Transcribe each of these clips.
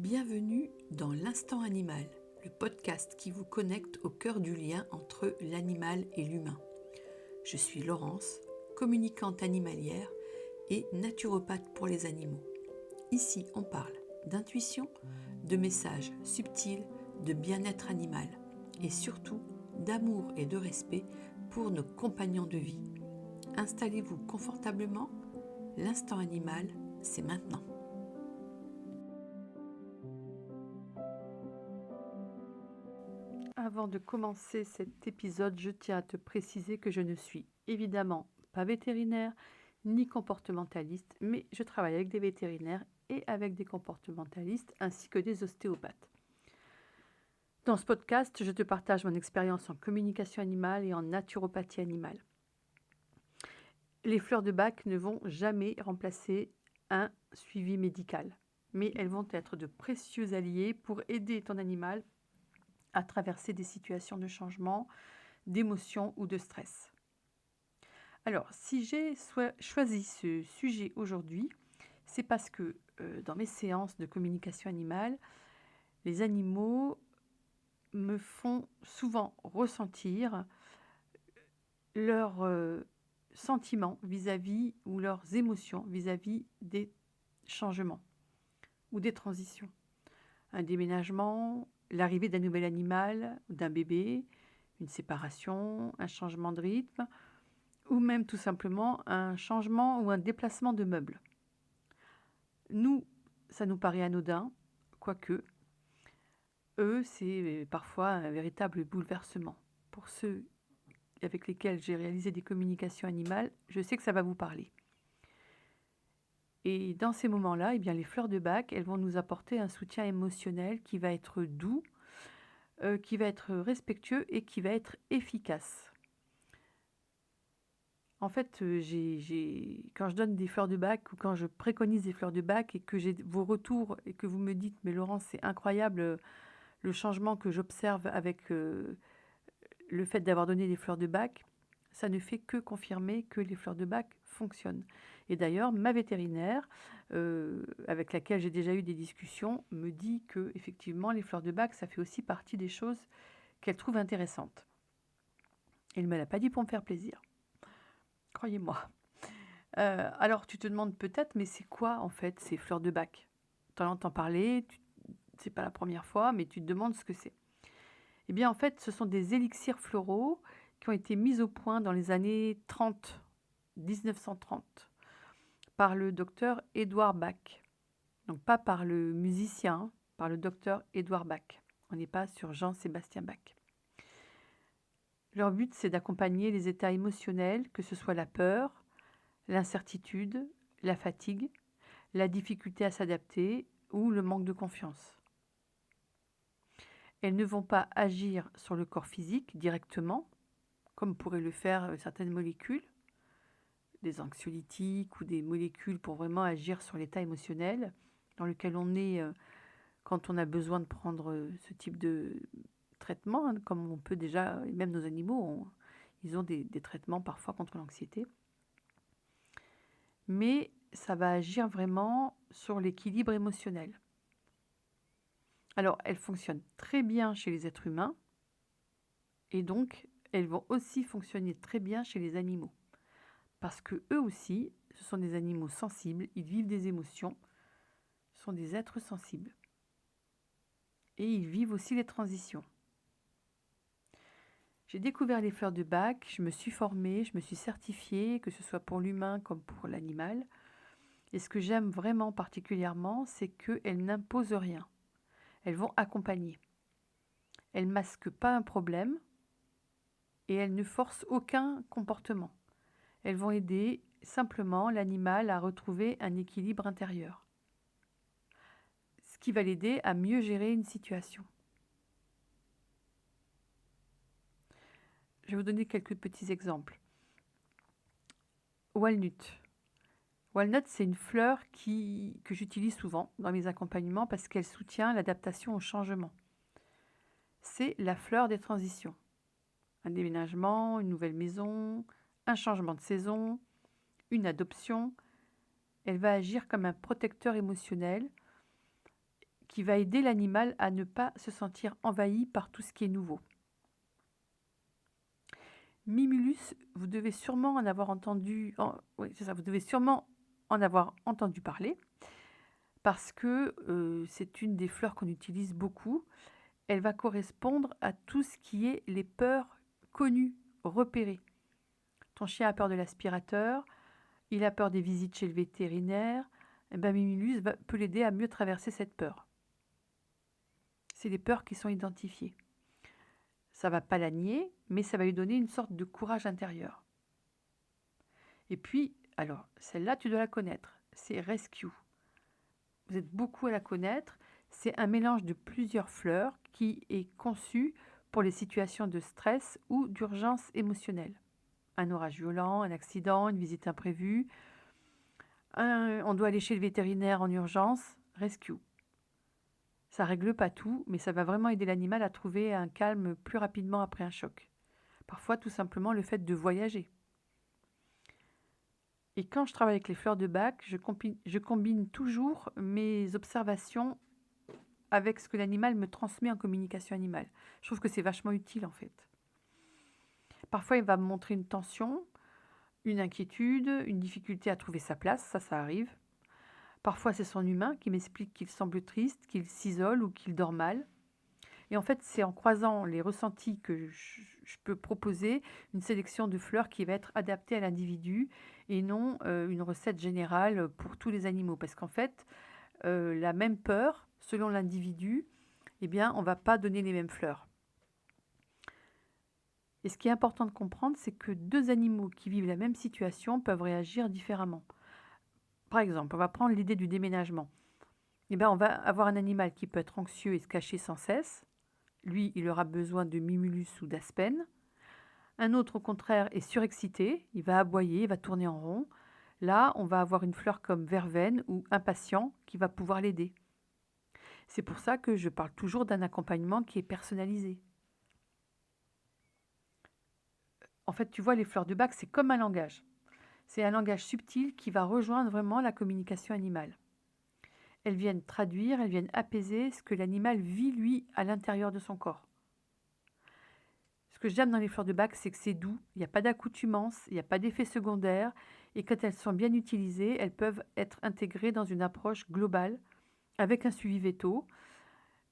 Bienvenue dans l'Instant Animal, le podcast qui vous connecte au cœur du lien entre l'animal et l'humain. Je suis Laurence, communicante animalière et naturopathe pour les animaux. Ici, on parle d'intuition, de messages subtils, de bien-être animal et surtout d'amour et de respect pour nos compagnons de vie. Installez-vous confortablement, l'Instant Animal, c'est maintenant. Avant de commencer cet épisode, je tiens à te préciser que je ne suis évidemment pas vétérinaire ni comportementaliste, mais je travaille avec des vétérinaires et avec des comportementalistes ainsi que des ostéopathes. Dans ce podcast, je te partage mon expérience en communication animale et en naturopathie animale. Les fleurs de bac ne vont jamais remplacer un suivi médical, mais elles vont être de précieux alliés pour aider ton animal à traverser des situations de changement, d'émotion ou de stress. Alors, si j'ai choisi ce sujet aujourd'hui, c'est parce que dans mes séances de communication animale, les animaux me font souvent ressentir leurs sentiments vis-à-vis ou leurs émotions vis-à-vis des changements ou des transitions. Un déménagement, l'arrivée d'un nouvel animal, d'un bébé, une séparation, un changement de rythme, ou même tout simplement un changement ou un déplacement de meubles. Nous, ça nous paraît anodin, quoique, eux, c'est parfois un véritable bouleversement. Pour ceux avec lesquels j'ai réalisé des communications animales, je sais que ça va vous parler. Et dans ces moments-là, eh bien, les fleurs de bac, elles vont nous apporter un soutien émotionnel qui va être doux, qui va être respectueux et qui va être efficace. En fait, quand je donne des fleurs de bac ou quand je préconise des fleurs de bac et que j'ai vos retours et que vous me dites « Mais Laurence, c'est incroyable le changement que j'observe avec le fait d'avoir donné des fleurs de bac », ça ne fait que confirmer que les fleurs de bac fonctionnent. Et d'ailleurs, ma vétérinaire, avec laquelle j'ai déjà eu des discussions, me dit que effectivement, les fleurs de bac, ça fait aussi partie des choses qu'elle trouve intéressantes. Elle ne me l'a pas dit pour me faire plaisir. Croyez-moi. Alors tu te demandes peut-être, mais c'est quoi en fait ces fleurs de bac? Tu en entends parler, c'est pas la première fois, mais tu te demandes ce que c'est. Eh bien en fait, ce sont des élixirs floraux qui ont été mis au point dans les années 30, 1930, par le docteur Édouard Bach. Donc pas par le musicien, par le docteur Édouard Bach. On n'est pas sur Jean-Sébastien Bach. Leur but, c'est d'accompagner les états émotionnels, que ce soit la peur, l'incertitude, la fatigue, la difficulté à s'adapter ou le manque de confiance. Elles ne vont pas agir sur le corps physique directement, comme pourraient le faire certaines molécules, des anxiolytiques ou des molécules pour vraiment agir sur l'état émotionnel dans lequel on est quand on a besoin de prendre ce type de traitement, hein, comme on peut déjà, et même nos animaux, ils ont des traitements parfois contre l'anxiété. Mais ça va agir vraiment sur l'équilibre émotionnel. Alors, elles fonctionnent très bien chez les êtres humains et donc elles vont aussi fonctionner très bien chez les animaux. Parce que eux aussi, ce sont des animaux sensibles, ils vivent des émotions, ce sont des êtres sensibles. Et ils vivent aussi les transitions. J'ai découvert les fleurs de bac, je me suis formée, je me suis certifiée, que ce soit pour l'humain comme pour l'animal. Et ce que j'aime vraiment particulièrement, c'est qu'elles n'imposent rien. Elles vont accompagner. Elles ne masquent pas un problème et elles ne forcent aucun comportement. Elles vont aider simplement l'animal à retrouver un équilibre intérieur, ce qui va l'aider à mieux gérer une situation. Je vais vous donner quelques petits exemples. Walnut. Walnut, c'est une fleur que j'utilise souvent dans mes accompagnements parce qu'elle soutient l'adaptation au changement. C'est la fleur des transitions. Un déménagement, une nouvelle maison, un changement de saison, une adoption. Elle va agir comme un protecteur émotionnel qui va aider l'animal à ne pas se sentir envahi par tout ce qui est nouveau. Mimulus, vous devez sûrement en avoir entendu, oui, c'est ça, vous devez sûrement en avoir entendu parler parce que c'est une des fleurs qu'on utilise beaucoup. Elle va correspondre à tout ce qui est les peurs connues, repérées. Ton chien a peur de l'aspirateur, il a peur des visites chez le vétérinaire, et ben Mimulus peut l'aider à mieux traverser cette peur. C'est les peurs qui sont identifiées. Ça ne va pas la nier, mais ça va lui donner une sorte de courage intérieur. Et puis, alors, celle-là, tu dois la connaître. C'est Rescue. Vous êtes beaucoup à la connaître. C'est un mélange de plusieurs fleurs qui est conçu pour les situations de stress ou d'urgence émotionnelle. Un orage violent, un accident, une visite imprévue. On doit aller chez le vétérinaire en urgence. Rescue. Ça règle pas tout, mais ça va vraiment aider l'animal à trouver un calme plus rapidement après un choc. Parfois, tout simplement, le fait de voyager. Et quand je travaille avec les fleurs de bac, je combine toujours mes observations avec ce que l'animal me transmet en communication animale. Je trouve que c'est vachement utile en fait. Parfois, il va me montrer une tension, une inquiétude, une difficulté à trouver sa place, ça arrive. Parfois, c'est son humain qui m'explique qu'il semble triste, qu'il s'isole ou qu'il dort mal. Et en fait, c'est en croisant les ressentis que je peux proposer une sélection de fleurs qui va être adaptée à l'individu et non une recette générale pour tous les animaux. Parce qu'en fait, la même peur, selon l'individu, eh bien, on ne va pas donner les mêmes fleurs. Et ce qui est important de comprendre, c'est que deux animaux qui vivent la même situation peuvent réagir différemment. Par exemple, on va prendre l'idée du déménagement. Eh bien, on va avoir un animal qui peut être anxieux et se cacher sans cesse. Lui, il aura besoin de Mimulus ou d'Aspen. Un autre, au contraire, est surexcité. Il va aboyer, il va tourner en rond. Là, on va avoir une fleur comme Verveine ou Impatient qui va pouvoir l'aider. C'est pour ça que je parle toujours d'un accompagnement qui est personnalisé. En fait, tu vois, les fleurs de bac, c'est comme un langage. C'est un langage subtil qui va rejoindre vraiment la communication animale. Elles viennent traduire, elles viennent apaiser ce que l'animal vit, lui, à l'intérieur de son corps. Ce que j'aime dans les fleurs de bac, c'est que c'est doux, il n'y a pas d'accoutumance, il n'y a pas d'effet secondaire, et quand elles sont bien utilisées, elles peuvent être intégrées dans une approche globale, avec un suivi veto,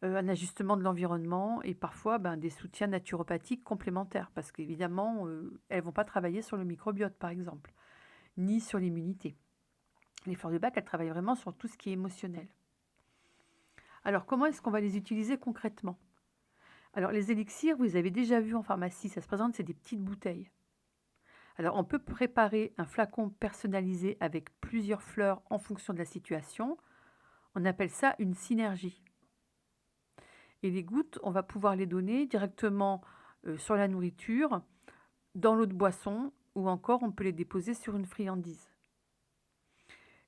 un ajustement de l'environnement, et parfois des soutiens naturopathiques complémentaires, parce qu'évidemment, elles ne vont pas travailler sur le microbiote, par exemple, ni sur l'immunité. Les fleurs de bac, elles travaillent vraiment sur tout ce qui est émotionnel. Alors, comment est-ce qu'on va les utiliser concrètement ? Alors, les élixirs, vous les avez déjà vus en pharmacie, ça se présente, c'est des petites bouteilles. Alors, on peut préparer un flacon personnalisé avec plusieurs fleurs en fonction de la situation. On appelle ça une synergie. Et les gouttes, on va pouvoir les donner directement sur la nourriture, dans l'eau de boisson, ou encore on peut les déposer sur une friandise.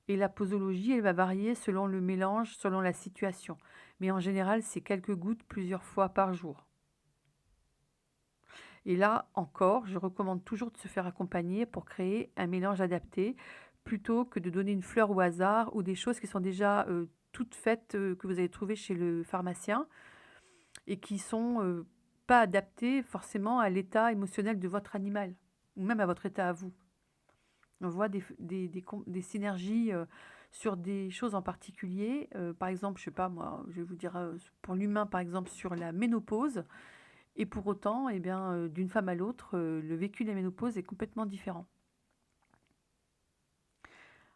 Et la posologie, elle va varier selon le mélange, selon la situation. Mais en général, c'est quelques gouttes plusieurs fois par jour. Et là encore, je recommande toujours de se faire accompagner pour créer un mélange adapté, plutôt que de donner une fleur au hasard ou des choses qui sont déjà toutes faites, que vous allez trouver chez le pharmacien et qui sont pas adaptées forcément à l'état émotionnel de votre animal ou même à votre état à vous. On voit des synergies sur des choses en particulier. Par exemple, je sais pas moi, je vais vous dire pour l'humain par exemple sur la ménopause. Et pour autant, eh bien, d'une femme à l'autre, le vécu de la ménopause est complètement différent.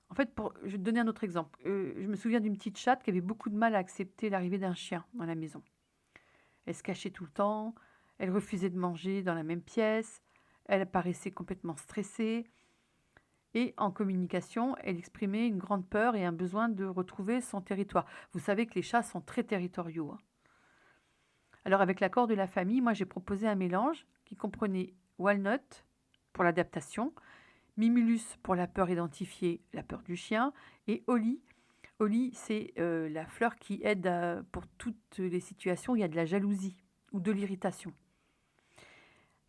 En fait, je vais te donner un autre exemple. Je me souviens d'une petite chatte qui avait beaucoup de mal à accepter l'arrivée d'un chien dans la maison. Elle se cachait tout le temps, elle refusait de manger dans la même pièce, elle paraissait complètement stressée. Et en communication, elle exprimait une grande peur et un besoin de retrouver son territoire. Vous savez que les chats sont très territoriaux, hein. Alors avec l'accord de la famille, moi j'ai proposé un mélange qui comprenait walnut pour l'adaptation, mimulus pour la peur identifiée, la peur du chien, et holly. Holly, c'est la fleur qui aide pour toutes les situations où il y a de la jalousie ou de l'irritation.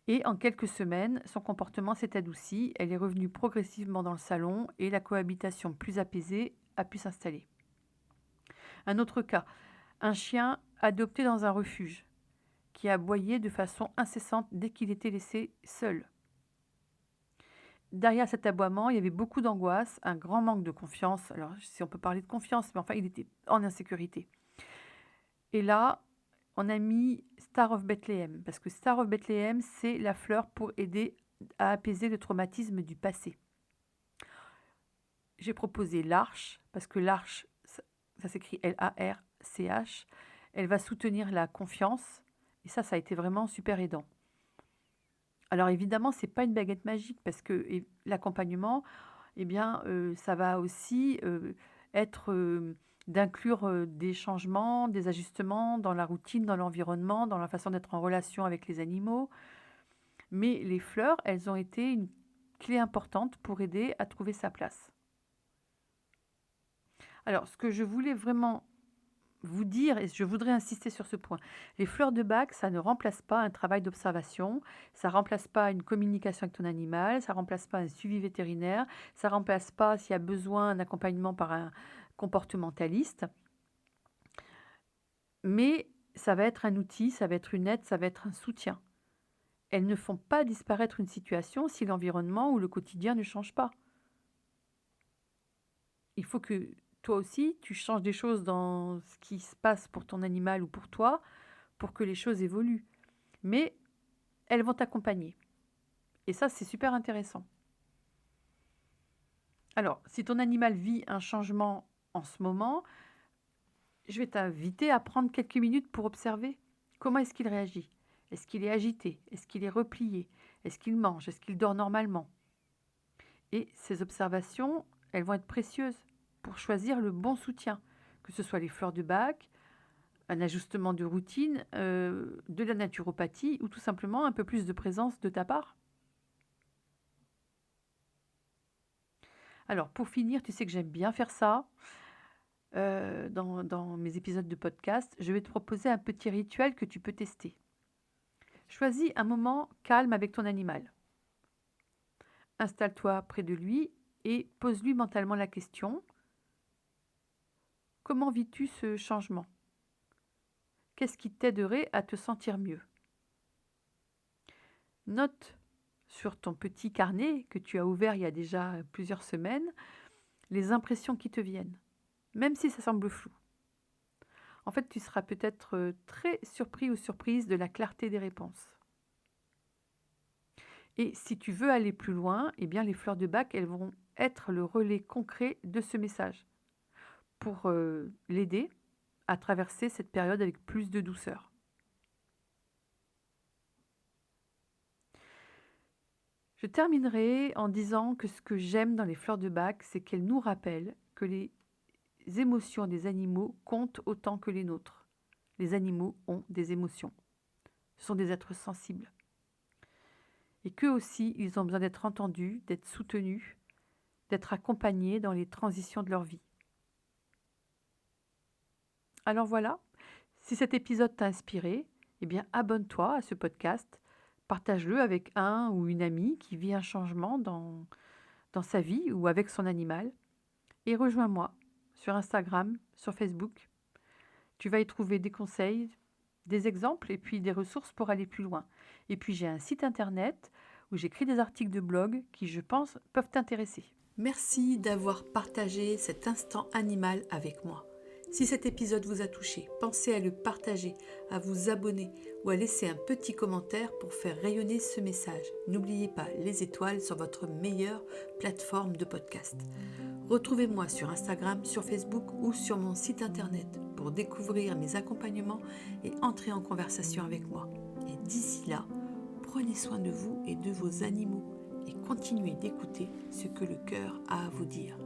Et en quelques semaines, son comportement s'est adouci, elle est revenue progressivement dans le salon et la cohabitation plus apaisée a pu s'installer. Un autre cas, un chien adopté dans un refuge qui aboyait de façon incessante dès qu'il était laissé seul. Derrière cet aboiement, il y avait beaucoup d'angoisse, un grand manque de confiance. Alors, si on peut parler de confiance, mais enfin, il était en insécurité. Et là, on a mis Star of Bethlehem, parce que Star of Bethlehem, c'est la fleur pour aider à apaiser le traumatisme du passé. J'ai proposé l'arche, parce que l'arche, ça s'écrit L-A-R-C-H, elle va soutenir la confiance, et ça a été vraiment super aidant. Alors évidemment, ce n'est pas une baguette magique, parce que l'accompagnement, eh bien, ça va aussi être d'inclure des changements, des ajustements dans la routine, dans l'environnement, dans la façon d'être en relation avec les animaux. Mais les fleurs, elles ont été une clé importante pour aider à trouver sa place. Alors, ce que je voulais vraiment vous dire, et je voudrais insister sur ce point, les fleurs de bac, ça ne remplace pas un travail d'observation, ça ne remplace pas une communication avec ton animal, ça ne remplace pas un suivi vétérinaire, ça ne remplace pas s'il y a besoin d'un accompagnement par un comportementaliste, mais ça va être un outil, ça va être une aide, ça va être un soutien. Elles ne font pas disparaître une situation si l'environnement ou le quotidien ne change pas. Il faut que toi aussi, tu changes des choses dans ce qui se passe pour ton animal ou pour toi, pour que les choses évoluent. Mais elles vont t'accompagner. Et ça, c'est super intéressant. Alors, si ton animal vit un changement en ce moment, je vais t'inviter à prendre quelques minutes pour observer comment est-ce qu'il réagit. Est-ce qu'il est agité? Est-ce qu'il est replié? Est-ce qu'il mange? Est-ce qu'il dort normalement? Et ces observations, elles vont être précieuses pour choisir le bon soutien, que ce soit les fleurs de bac, un ajustement de routine, de la naturopathie ou tout simplement un peu plus de présence de ta part. Alors, pour finir, tu sais que j'aime bien faire ça. Dans mes épisodes de podcast, je vais te proposer un petit rituel que tu peux tester. Choisis un moment calme avec ton animal. Installe-toi près de lui et pose-lui mentalement la question: comment vis-tu ce changement? Qu'est-ce qui t'aiderait à te sentir mieux? Note sur ton petit carnet que tu as ouvert il y a déjà plusieurs semaines les impressions qui te viennent, même si ça semble flou. En fait, tu seras peut-être très surpris ou surprise de la clarté des réponses. Et si tu veux aller plus loin, eh bien les fleurs de bac, elles vont être le relais concret de ce message pour l'aider à traverser cette période avec plus de douceur. Je terminerai en disant que ce que j'aime dans les fleurs de bac, c'est qu'elles nous rappellent que les émotions des animaux comptent autant que les nôtres. Les animaux ont des émotions. Ce sont des êtres sensibles. Et qu'eux aussi, ils ont besoin d'être entendus, d'être soutenus, d'être accompagnés dans les transitions de leur vie. Alors voilà, si cet épisode t'a inspiré, eh bien abonne-toi à ce podcast, partage-le avec un ou une amie qui vit un changement dans sa vie ou avec son animal, et rejoins-moi sur Instagram, sur Facebook. Tu vas y trouver des conseils, des exemples et puis des ressources pour aller plus loin. Et puis j'ai un site internet où j'écris des articles de blog qui, je pense, peuvent t'intéresser. Merci d'avoir partagé cet instant animal avec moi. Si cet épisode vous a touché, pensez à le partager, à vous abonner ou à laisser un petit commentaire pour faire rayonner ce message. N'oubliez pas les étoiles sur votre meilleure plateforme de podcast. Retrouvez-moi sur Instagram, sur Facebook ou sur mon site internet pour découvrir mes accompagnements et entrer en conversation avec moi. Et d'ici là, prenez soin de vous et de vos animaux et continuez d'écouter ce que le cœur a à vous dire.